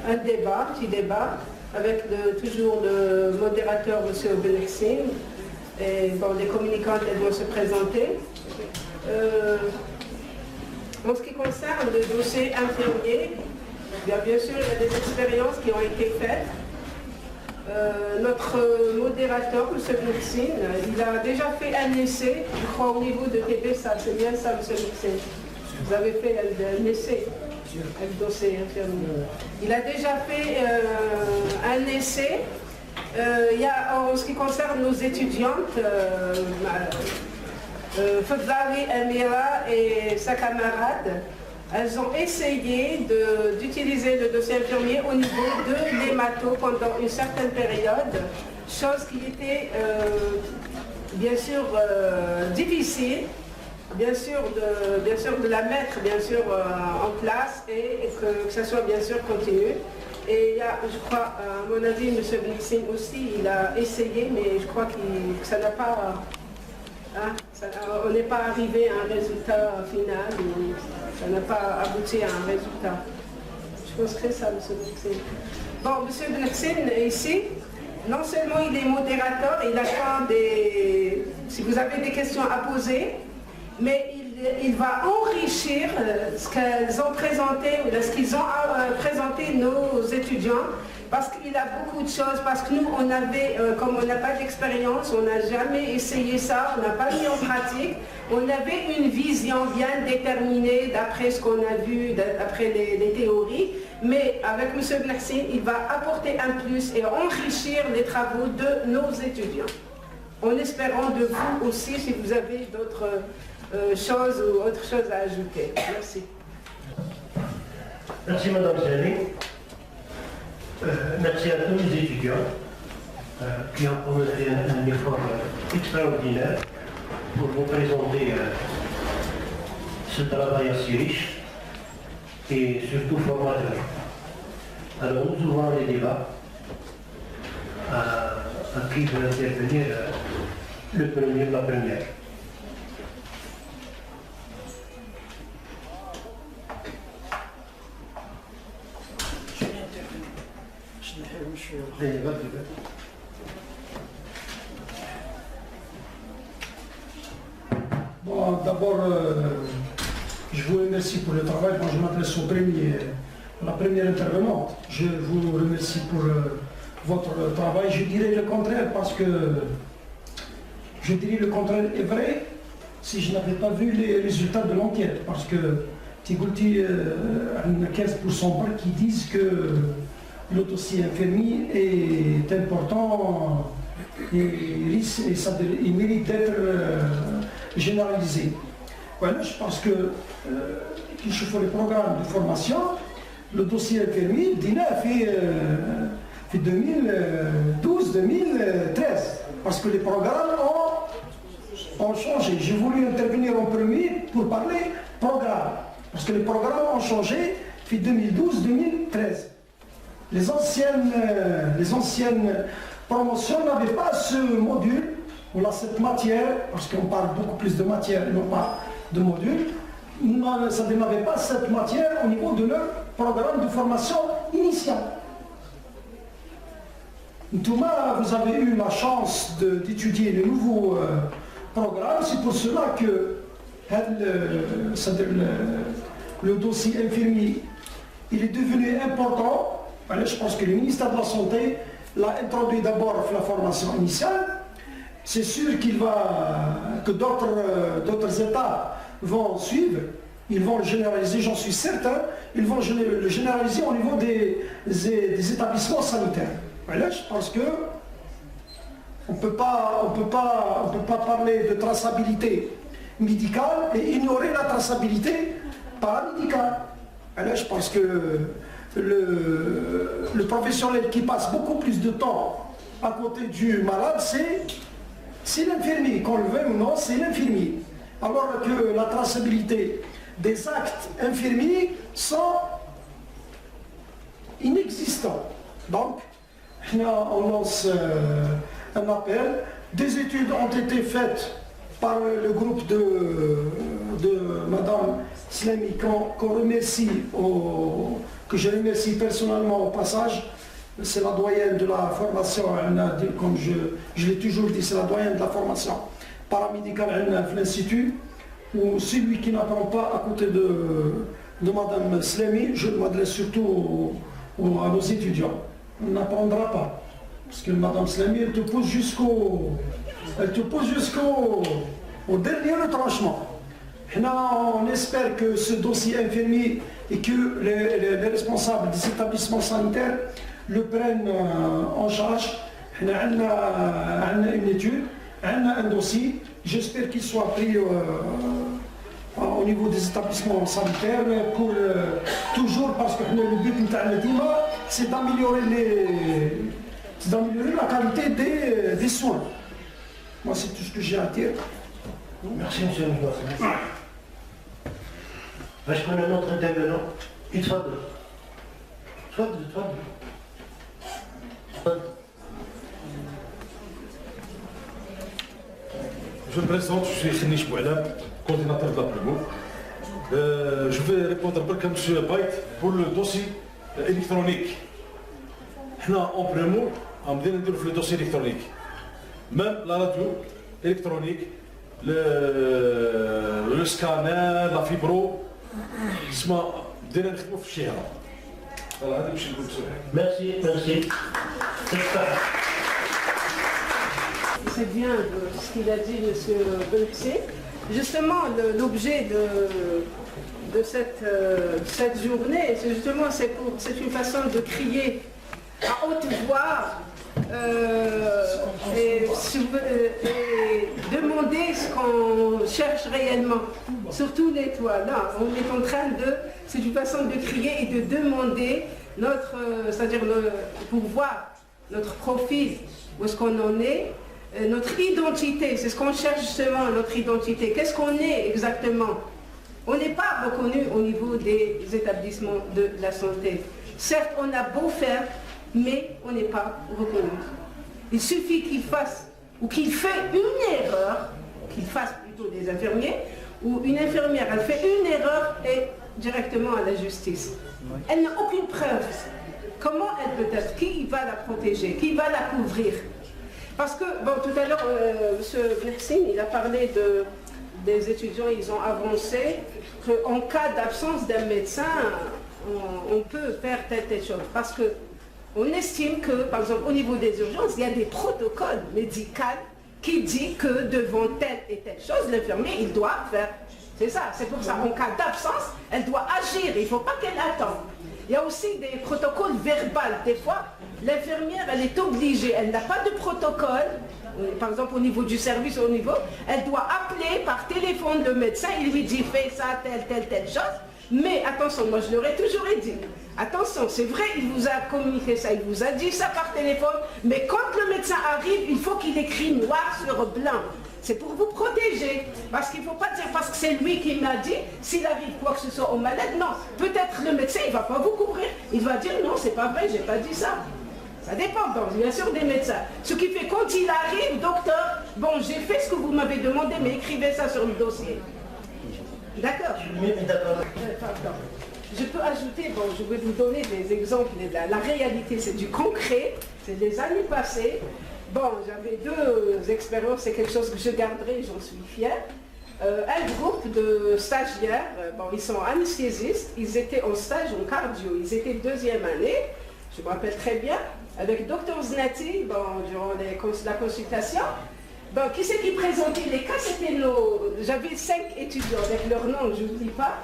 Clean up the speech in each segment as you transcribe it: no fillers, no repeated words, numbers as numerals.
un débat, petit débat, avec toujours le modérateur, M. Benexine, et bon, les communicantes, elles vont se présenter. En ce qui concerne le dossier infirmier, bien sûr, il y a des expériences qui ont été faites. Notre modérateur, M. Benexine, il a déjà fait un essai, je crois au niveau de TPSA, c'est bien ça, M. Benexine. Vous avez fait un essai. Le dossier infirmier. Il a déjà fait un essai. En ce qui concerne nos étudiantes, Fadlawi Amira et sa camarade, elles ont essayé d'utiliser le dossier infirmier au niveau de l'hémato pendant une certaine période, chose qui était bien sûr difficile. Bien sûr de la mettre en place et que ça soit bien sûr continu. Et il y a, je crois, à mon avis, M. Benexine aussi, il a essayé, mais je crois que ça n'a pas... on n'est pas arrivé à un résultat final, ça n'a pas abouti à un résultat. Je pense que c'est ça, M. Benexine. Bon, M. Benexine, ici, non seulement il est modérateur, il attend des... Si vous avez des questions à poser, mais il va enrichir ce qu'elles ont présenté, ce qu'ils ont présenté nos étudiants, parce qu'il a beaucoup de choses, parce que nous, on avait, comme on n'a pas d'expérience, on n'a jamais essayé ça, on n'a pas mis en pratique, on avait une vision bien déterminée d'après ce qu'on a vu, d'après les théories, mais avec M. Benexine, il va apporter un plus et enrichir les travaux de nos étudiants, en espérant de vous aussi, si vous avez d'autres choses ou autre chose à ajouter. Merci. Merci Madame Zali. Merci à tous les étudiants qui ont fait un effort extraordinaire pour vous présenter ce travail assez riche et surtout formateur. Alors nous ouvrons les débats. À qui veut intervenir le premier, la première. Bon, d'abord, je vous remercie pour le travail. Quand je m'adresse la première intervenante, je vous remercie pour votre travail. Je dirais le contraire parce que je dirais le contraire est vrai si je n'avais pas vu les résultats de l'enquête. Parce que Tigouti a 15% qui disent que le dossier infirmier est important et il mérite d'être généralisé. Voilà, je pense que je fais les programmes de formation, le dossier infirmier, Dina a fait 2012-2013, parce que les programmes ont changé. J'ai voulu intervenir en premier pour parler programme, parce que les programmes ont changé depuis 2012-2013. Les anciennes promotions n'avaient pas ce module, on a cette matière, parce qu'on parle beaucoup plus de matière et non pas de module, ça n'avait pas cette matière au niveau de leur programme de formation initiale. Thomas, vous avez eu la chance d'étudier le nouveau programme, c'est pour cela que le dossier infirmier il est devenu important. Alors, je pense que le ministère de la Santé l'a introduit d'abord la formation initiale. C'est sûr que d'autres États vont suivre, ils vont le généraliser, j'en suis certain, ils vont le généraliser au niveau des établissements sanitaires. Voilà, je pense que on ne peut pas parler de traçabilité médicale et ignorer la traçabilité paramédicale. Voilà, je pense que le professionnel qui passe beaucoup plus de temps à côté du malade, c'est l'infirmier, qu'on le veuille ou non, c'est l'infirmier. Alors que la traçabilité des actes infirmiers sont inexistants. Donc, on lance un appel. Des études ont été faites par le groupe de Madame Slami, qu'on remercie, que je remercie personnellement au passage. C'est la doyenne de la formation, comme je l'ai toujours dit, c'est la doyenne de la formation paramédicale à l'Institut, où celui qui n'apprend pas à côté de Madame Slami, je m'adresse surtout à nos étudiants, on n'apprendra pas. Parce que Madame Slami, elle te pousse jusqu'au dernier retranchement. On espère que ce dossier infirmier et que les responsables des établissements sanitaires le prennent en charge. On a une étude, on a un dossier. J'espère qu'il soit pris au niveau des établissements sanitaires pour toujours, parce que le but c'est d'améliorer la qualité des soins. Moi, c'est tout ce que j'ai à dire. Merci, monsieur le ministre. Je prends un autre intervenant. Je me présente, je suis Khenish Boualam, coordinateur de la Primo. Je vais répondre à M. Bait pour le dossier électronique. En Primo, on me donne le dossier électronique. Même la radio électronique, le scanner, la fibro, merci. C'est bien ce qu'il a dit, M. Belksé. Justement, l'objet de cette journée, c'est une façon de crier à haute voix et demander ce qu'on cherche réellement, surtout les toits. Là, on est en train c'est une façon de crier et de demander c'est-à-dire pour voir notre profil, où est-ce qu'on en est, notre identité, c'est ce qu'on cherche justement, notre identité. Qu'est-ce qu'on est exactement? On n'est pas reconnu au niveau des établissements de la santé. Certes, on a beau faire, mais on n'est pas reconnu. Il suffit qu'il fasse, ou qu'il fait une erreur, qu'il fasse plutôt des infirmiers, ou une infirmière, elle fait une erreur et directement à la justice. Elle n'a aucune preuve. Comment elle peut être? Qui va la protéger? Qui va la couvrir? Parce que, bon, tout à l'heure, M. Blersin, il a parlé des étudiants, ils ont avancé qu'en cas d'absence d'un médecin, on peut faire telle chose. Parce qu'on estime que, par exemple, au niveau des urgences, il y a des protocoles médicaux qui disent que devant telle et telle chose, l'infirmier, il doit faire. C'est ça, c'est pour ça, en cas d'absence, elle doit agir, il ne faut pas qu'elle attende. Il y a aussi des protocoles verbaux. Des fois, l'infirmière, elle est obligée, elle n'a pas de protocole, par exemple au niveau du service, elle doit appeler par téléphone le médecin, il lui dit fais ça, telle chose. Mais attention, moi je leur ai toujours dit, attention, c'est vrai, il vous a communiqué ça, il vous a dit ça par téléphone, mais quand le médecin arrive, il faut qu'il écrit noir sur blanc. C'est pour vous protéger, parce qu'il ne faut pas dire parce que c'est lui qui m'a dit, s'il arrive quoi que ce soit au malade, non. Peut-être le médecin, il ne va pas vous couvrir, il va dire non, c'est pas vrai, j'ai pas dit ça. Ça dépend, donc, bien sûr, des médecins. Ce qui fait, quand il arrive, docteur, bon, j'ai fait ce que vous m'avez demandé, mais écrivez ça sur le dossier. D'accord? Je peux ajouter, bon, je vais vous donner des exemples. La réalité, c'est du concret, c'est des années passées. Bon, j'avais deux expériences, c'est quelque chose que je garderai, j'en suis fière. Un groupe de stagiaires, bon, ils sont anesthésistes, ils étaient en stage en cardio, ils étaient deuxième année, je me rappelle très bien, avec Dr Znati, bon, durant la consultation. Bon, qui c'est qui présentait les cas? C'était j'avais 5 étudiants avec leur nom, je n'oublie pas.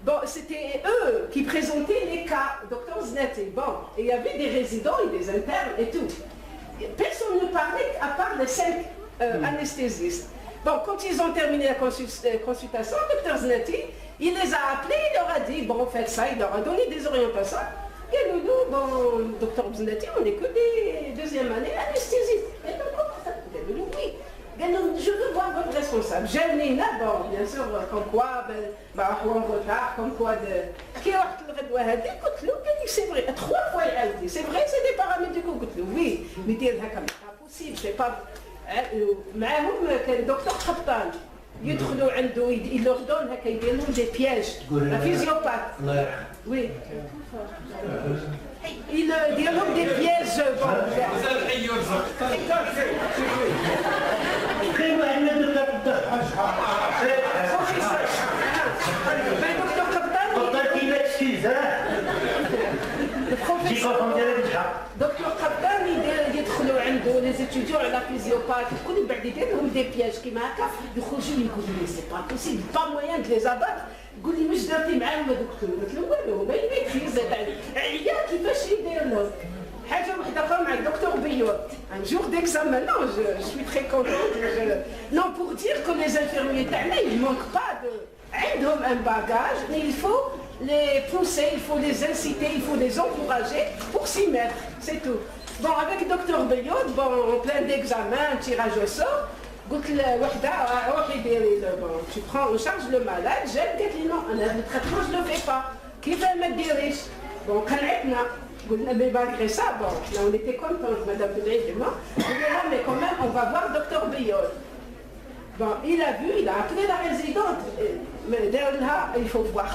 Bon, c'était eux qui présentaient les cas, Dr Znati. Bon, et il y avait des résidents et des internes et tout. Personne ne parlait à part les 5 anesthésistes. Bon, quand ils ont terminé la consultation, Dr Znati, il les a appelés, il leur a dit, bon, faites ça, il leur a donné des orientations. Et nous, bon, Dr Znati, on n'est que des deuxième année anesthésistes. Et donc, comment ça? Oui. Je veux voir votre responsable. J'ai né là, bon, bien sûr, comme quoi, en retard, comme quoi de. Qui a c'est vrai, 3 fois elle dit, c'est vrai, c'est des paramédicaux. Oui, mais c'est pas possible, c'est pas. معاهم كان دكتور خطان يدخلوا عنده leur donne هكا يدير لهم des pièges un physiopathe oui il يدير لهم des pièges دكتور قبطان يدخلوا عنده لي ستوديون على فيزيوباث يكونوا بعد يدير لهم دي بياج كيما هكا يخرجوا يقولوا لي سي با بوسيبل با مويان دو لي زابات يقول لي واش درتي معاهم دكتور قلت له والو ما يميتريز عيا كيفاش يدير لهم حاجه وحده اخرى مع الدكتور بيوت un jour d'examen non je suis très contente non pour dire que les infirmiers تاعنا ils manquent pas de عندهم un bagage mais il faut les pousser, il faut les inciter, il faut les encourager pour s'y mettre, c'est tout. Bon, avec le docteur Beyod, bon, en plein d'examen, tirage au sort, tu prends en charge le malade, j'aime dire non, le traitement je ne le fais pas. Qui va me dirige? Bon, mais malgré ça, bon, là, on était contents, Madame Bedreï et moi, mais quand même, on va voir le docteur Beyod. Bon, il a vu, il a appelé la résidente. Mais là, il faut voir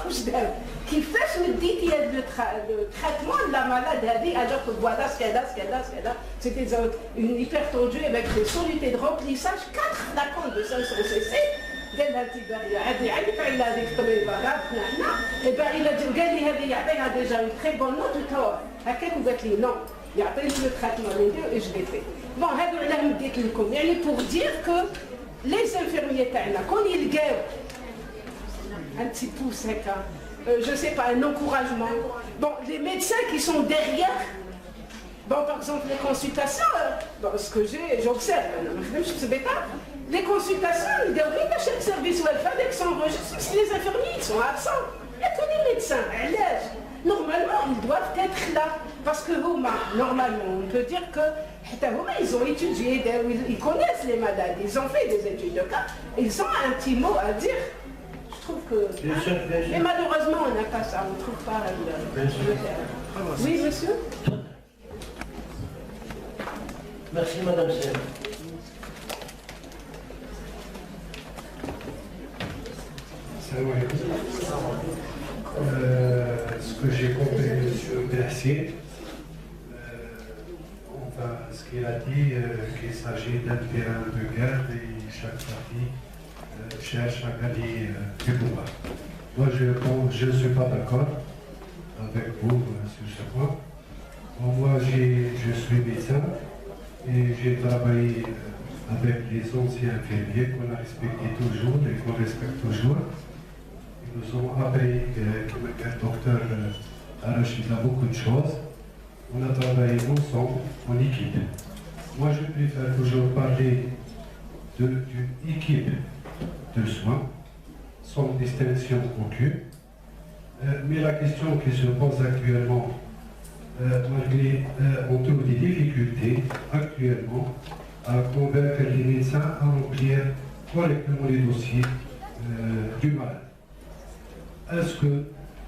qui fait me dit qu'il y a le traitement de la maladie, alors que voilà ce qu'il y a, c'était une hypertendue avec des solutés de remplissage, 4 flacons de 500 cc. قال لها تيباريا هذه عيب على هذيك الطبيبه قالت حنا اي با الا قال لي هذه يعطيها ديجا تري بون نوت وتوا هكاك وقالت لي نو يعطيني لو تريتمون اللي ندير ايش دي في بون هادو علاه مديت لكم يعني بور دير كو لي انفيرميي تاعنا كون يلقاو un petit pouce, je ne sais pas, un encouragement. Bon, les médecins qui sont derrière, bon, par exemple, les consultations, bon, ce que j'observe, les consultations, ils disent, à chaque service où elle fait, ils s'enregistrent, si les infirmiers ils sont absents. Il n'y a que les médecins, à l'âge. Normalement, ils doivent être là. Parce que normalement, on peut dire que ils ont étudié, ils connaissent les maladies, ils ont fait des études de cas, ils ont un petit mot à dire. Que... Mais malheureusement, on n'a pas ça, on ne trouve pas le... Oui, monsieur? Merci, Madame Sen. Ce que j'ai compris, monsieur Mercier, ce qu'il a dit, qu'il s'agit d'un terrain de guerre et chaque partie cherche à gagner du pouvoir. Moi, je ne suis pas d'accord avec vous sur ce point. Bon, moi, je suis médecin et j'ai travaillé avec les anciens infirmiers qu'on a respecté toujours et qu'on respecte toujours. Ils nous ont appris que le docteur Arachid a beaucoup de choses. On a travaillé ensemble, en équipe. Moi, je préfère toujours parler d'une équipe de soins, sans distinction aucune. Mais la question qui se pose actuellement, malgré on trouve des difficultés actuellement à convaincre les médecins à remplir correctement les dossiers du malade. Est-ce que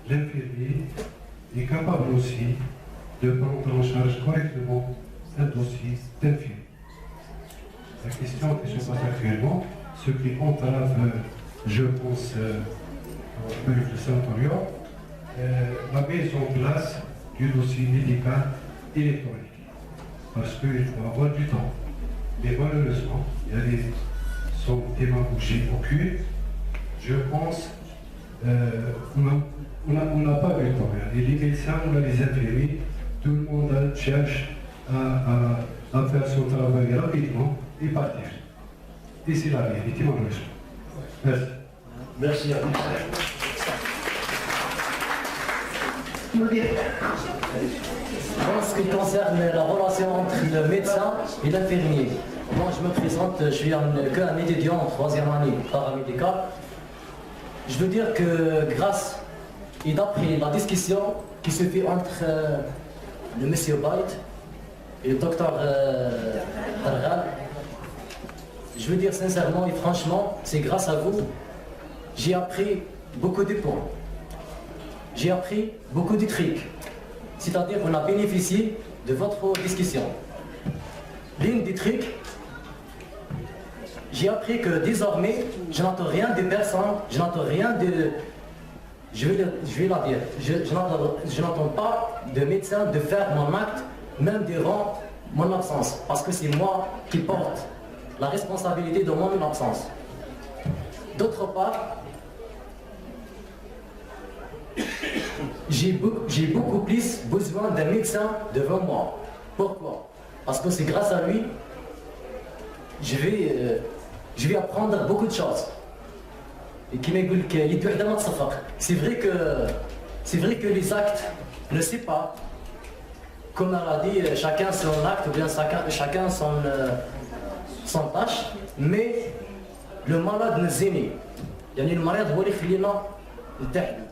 l'infirmier est capable aussi de prendre en charge correctement un dossier d'infirmier? La question qui se pose actuellement, ce qui entrave, je pense, avec le sénatoriat, la mise en place du dossier médical électronique. Parce qu'il faut avoir du temps. Mais malheureusement, il y a des démagogies aucune. Je pense on n'a pas vu le temps. Les médecins, on a les infirmiers, tout le monde cherche à faire son travail rapidement et partir. Et c'est la vérité, malheureusement. Merci. Merci à vous. En ce qui concerne la relation entre le médecin et l'infirmier, moi je me présente, je suis qu'un étudiant en 3e année paramédical. Je veux dire que grâce et d'après la discussion qui se fait entre le monsieur Beit et le docteur Dargal, je veux dire sincèrement et franchement, c'est grâce à vous, j'ai appris beaucoup de points. J'ai appris beaucoup de trucs. C'est-à-dire qu'on a bénéficié de votre discussion. L'une des trucs, j'ai appris que désormais, je n'entends rien des personnes, je n'entends rien de... Je vais la dire, je n'entends pas de médecin de faire mon acte, même durant mon absence, parce que c'est moi qui porte la responsabilité de mon absence. D'autre part, j'ai beaucoup plus besoin d'un médecin devant moi. Pourquoi? Parce que c'est grâce à lui, je vais apprendre beaucoup de choses. Et qui m'égoule c'est vrai que les actes ne savent pas. Comme on a dit, chacun son acte, ou bien chacun son tâche, mais le malade nous aime. يعني المريض هو اللي يخلينا نتحدوا.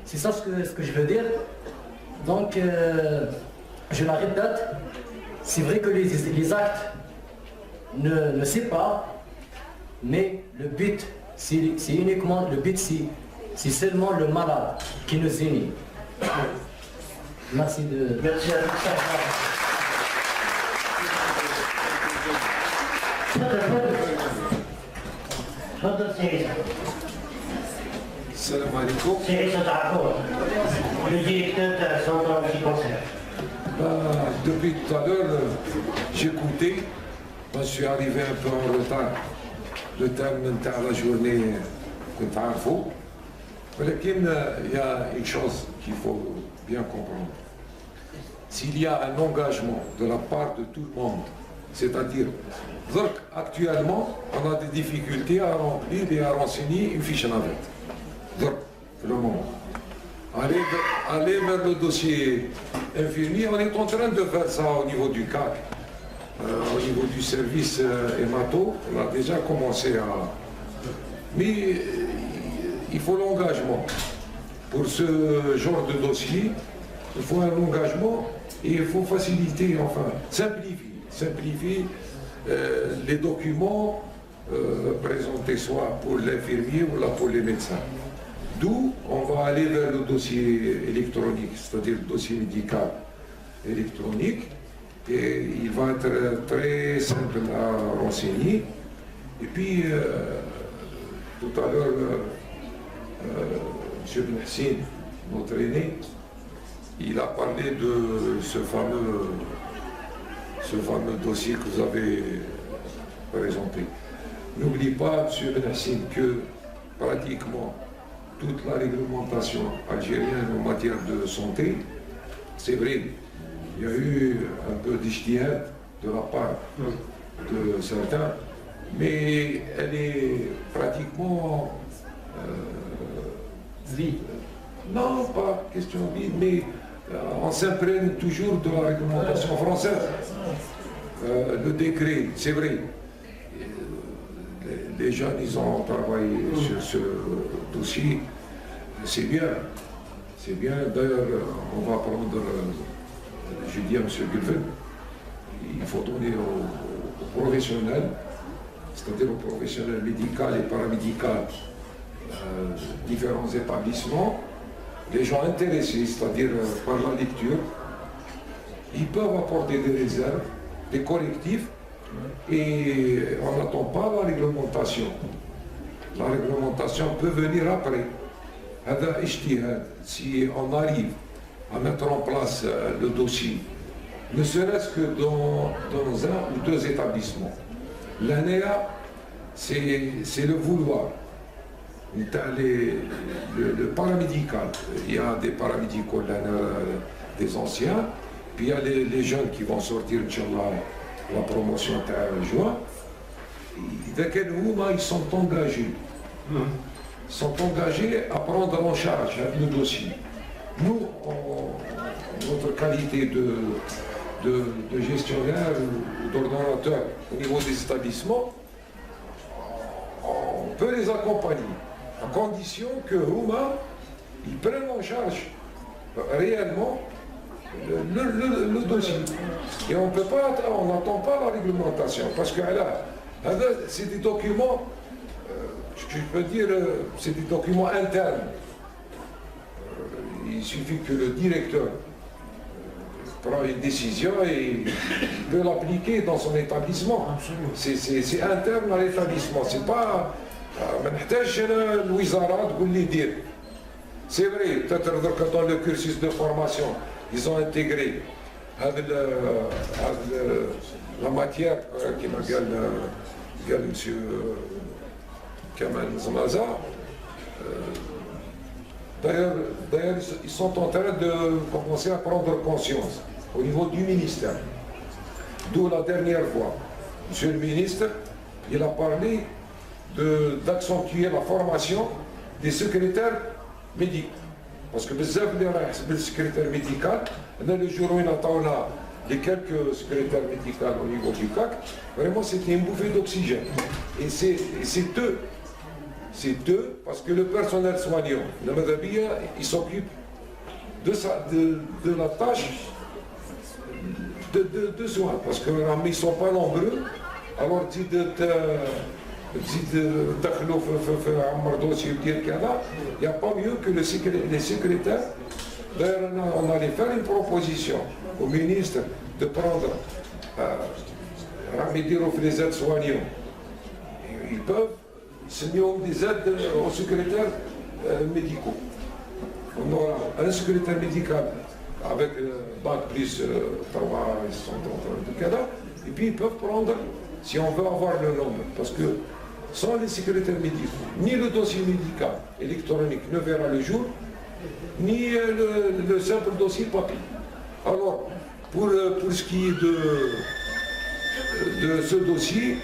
C'est ça ce que je veux dire. Donc, je la répète, c'est vrai que les actes ne savent pas, mais le but, c'est uniquement, le but, c'est seulement le malade qui nous unit. Merci de... Merci à tous. تفضل سي السلام عليكم. C'est Issa Takour, le directeur de la centrale anti-cancer. Depuis tout à l'heure, j'écoutais. Je suis arrivé un peu en retard. Le terme de la journée, كنت عارفه. ولكن il y a une chose qu'il faut bien comprendre. S'il y a un engagement de la part de tout le monde, c'est-à-dire, actuellement, on a des difficultés à remplir et à renseigner une fiche navette. Donc, pour le moment. Aller vers le dossier infirmier, on est en train de faire ça au niveau du CAC, au niveau du service hémato, on a déjà commencé à... Mais il faut l'engagement. Pour ce genre de dossier, il faut un engagement et il faut faciliter, enfin, simplifier les documents présentés soit pour l'infirmier ou là pour les médecins. D'où on va aller vers le dossier électronique, c'est-à-dire le dossier médical électronique, et il va être très simple à renseigner. Et puis, tout à l'heure, M. Benhassin, notre aîné, il a parlé de ce fameux dossier que vous avez présenté. N'oublie pas, M. Benhassin, que pratiquement toute la réglementation algérienne en matière de santé, c'est vrai, il y a eu un peu d'ijtihad de la part de certains, mais elle est pratiquement vide. Non, pas question vide, mais on s'imprègne toujours de la réglementation française. Le décret, c'est vrai. Les jeunes, ils ont travaillé sur ce dossier. C'est bien. C'est bien. D'ailleurs, on va prendre, je dis à M. Gulven, il faut donner aux professionnels, c'est-à-dire aux professionnels médicaux et paramédicaux, différents établissements, les gens intéressés, c'est-à-dire par la lecture, ils peuvent apporter des réserves, des correctifs, et on n'attend pas la réglementation. La réglementation peut venir après. Si on arrive à mettre en place le dossier, ne serait-ce que dans un ou deux établissements. L'ANEA, c'est le vouloir. Le paramédical, il y a des paramédicaux, des anciens, puis il y a les jeunes qui vont sortir, Inch'Allah, la promotion en juin. Ils sont engagés. Ils sont engagés à prendre en charge le dossier. Nous, notre qualité de gestionnaire ou d'ordonnateur au niveau des établissements, on peut les accompagner, à condition que Houma, ils prennent en charge réellement le dossier. Et on peut pas, on n'attend pas la réglementation, parce que là, c'est des documents, je peux dire, c'est des documents internes. Il suffit que le directeur prend une décision et peut l'appliquer dans son établissement. C'est interne à l'établissement. C'est pas. C'est vrai, peut-être dans le cursus de formation, ils ont intégré la matière qui m'a dit M. Kamal Zamaza. D'ailleurs, ils sont en train de commencer à prendre conscience au niveau du ministère. D'où la dernière fois, M. le ministre, il a parlé d'accentuer la formation des secrétaires médicaux. Parce que le secrétaire médical, le jour où on a les quelques secrétaires médicaux au niveau du CAC, vraiment c'était une bouffée d'oxygène. Et c'est eux. C'est eux, parce que le personnel soignant, le Madhabia, il s'occupe de la tâche de soins. Parce qu'ils ne sont pas nombreux. Alors, il n'y a pas mieux que les secrétaires. D'ailleurs, on allait faire une proposition au ministre de prendre les aides soignants. Ils peuvent signer des aides aux secrétaires médicaux. On aura un secrétaire médical avec bac plus 3 de cadre, et puis ils peuvent prendre, si on veut avoir le nombre, parce que sans les secrétaires médicaux, ni le dossier médical électronique ne verra le jour, ni le simple dossier papier. Alors, pour ce qui est de ce dossier,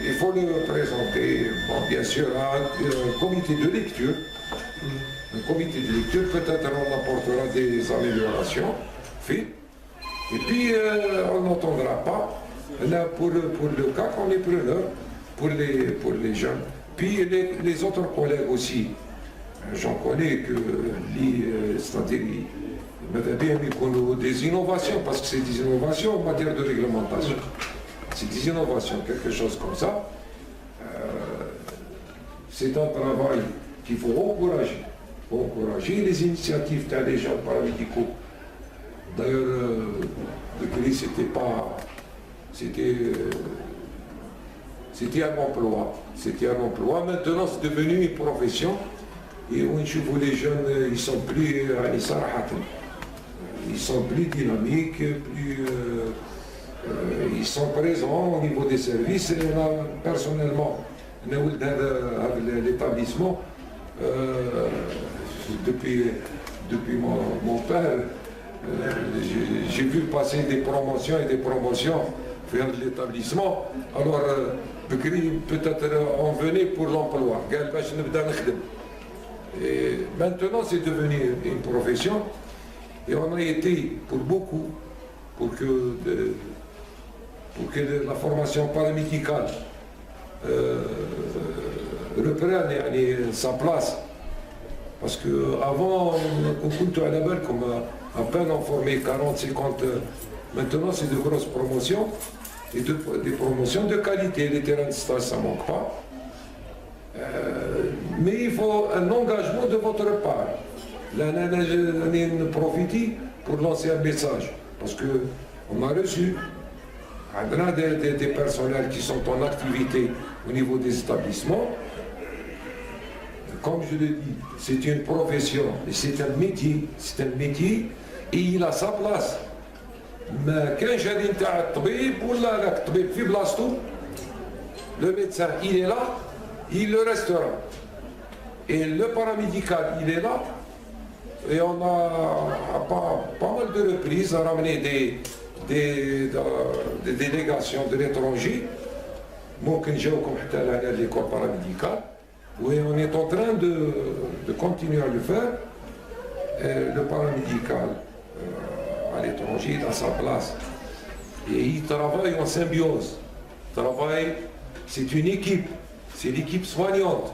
il faut le présenter, bon, bien sûr, à un comité de lecture. Un comité de lecture, peut-être on apportera des améliorations faites. Et puis, on n'entendra pas. Là, pour le cas qu'on est preneur, pour les jeunes. Puis les autres collègues aussi, j'en connais que c'est-à-dire, il m'avait bien mis des innovations, parce que c'est des innovations en matière de réglementation. C'est des innovations, quelque chose comme ça. C'est un travail qu'il faut encourager. Encourager les initiatives des gens paramédicaux. D'ailleurs, le CRI, c'était un emploi. C'était un emploi. Maintenant, c'est devenu une profession. Et où je vois les jeunes, ils sont plus dynamiques, ils sont présents au niveau des services. Et là, personnellement, l'établissement, depuis mon père, j'ai vu passer des promotions et des promotions vers l'établissement. Alors, peut-être on venait pour l'emploi. Et maintenant, c'est devenu une profession. Et on a été pour beaucoup, pour que la formation paramédicale reprenne sa place. Parce qu'avant, on compte à la balle comme à peine on formait 40, 50. Maintenant, c'est de grosses promotions et des promotions de qualité. Les terrains de stage, ça ne manque pas. Mais il faut un engagement de votre part. Là, on profite pour lancer un message. Parce qu'on a reçu des personnels qui sont en activité au niveau des établissements. Comme je l'ai dit, c'est une profession, c'est un métier et il a sa place. Mais quand j'ai dit le médecin, il est là, il le restera. Et le paramédical, il est là. Et on a pas mal de reprises à ramener des délégations de l'étranger. Moi, quand j'ai à l'école paramédicale, oui, on est en train de continuer à le faire. Le paramédical à l'étranger, dans sa place. Et il travaille en symbiose. C'est une équipe. C'est l'équipe soignante.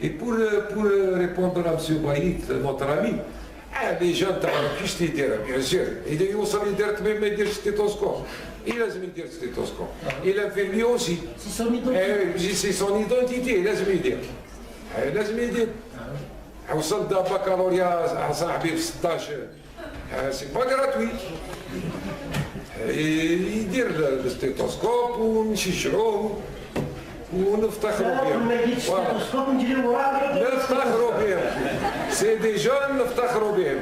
Et pour répondre à M. Baït, notre ami, les gens qui se disent, bien sûr, il est aussi même dire stéthoscope. Il a dire stéthoscope. Et l'infirmier aussi. C'est son identité, il a dire. وصل بكالوريا صاحبي في 16 سي با غراتوي يدير الستيتوسكوب ونشجعوه ونفتخروا بهم نفتخروا بهم سي دي جون نفتخروا بهم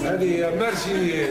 هذه ميرسي